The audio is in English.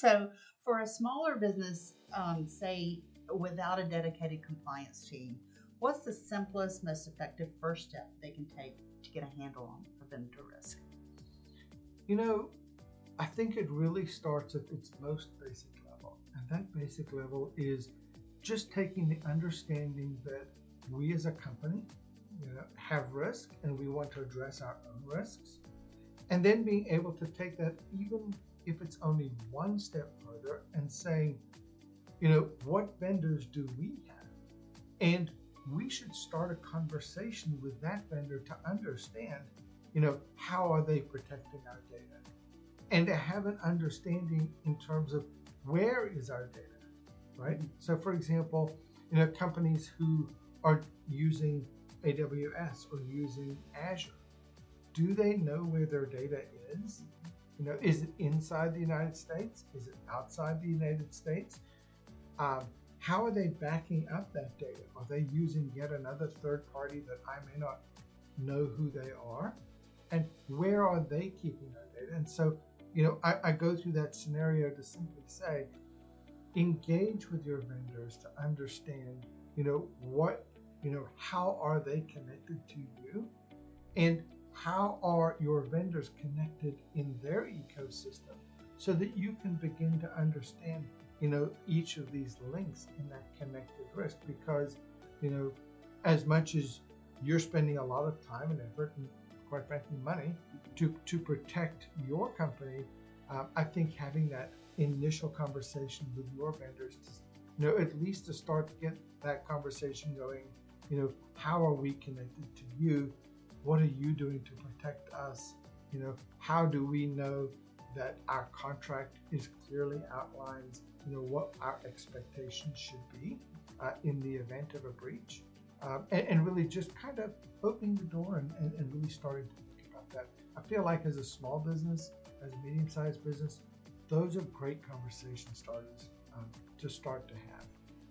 So, for a smaller business, say without a dedicated compliance team, what's the simplest, most effective first step they can take to get a handle on vendor risk? You know, I think it really starts at its most basic level. And that basic level is just taking the understanding that we as a company, have risk and we want to address our own risks. And then being able to take that, even if it's only one step further, and saying, what vendors do we have? And we should start a conversation with that vendor to understand, how are they protecting our data? And to have an understanding in terms of where is our data, right? So for example, companies who are using AWS or using Azure, do they know where their data is? Is it inside the United States? Is it outside the United States? How are they backing up that data? Are they using yet another third party that I may not know who they are? And where are they keeping our data? And so, I go through that scenario to simply say, engage with your vendors to understand, how are they connected to you? And how are your vendors connected in their ecosystem so that you can begin to understand, each of these links in that connected risk? Because, as much as you're spending a lot of time and effort and quite frankly money to protect your company, I think having that initial conversation with your vendors, at least to start to get that conversation going, how are we connected to you? What are you doing to protect us? How do we know that our contract is clearly outlines, what our expectations should be in the event of a breach? And really just kind of opening the door and really starting to think about that. I feel like as a small business, as a medium-sized business, those are great conversation starters to start to have.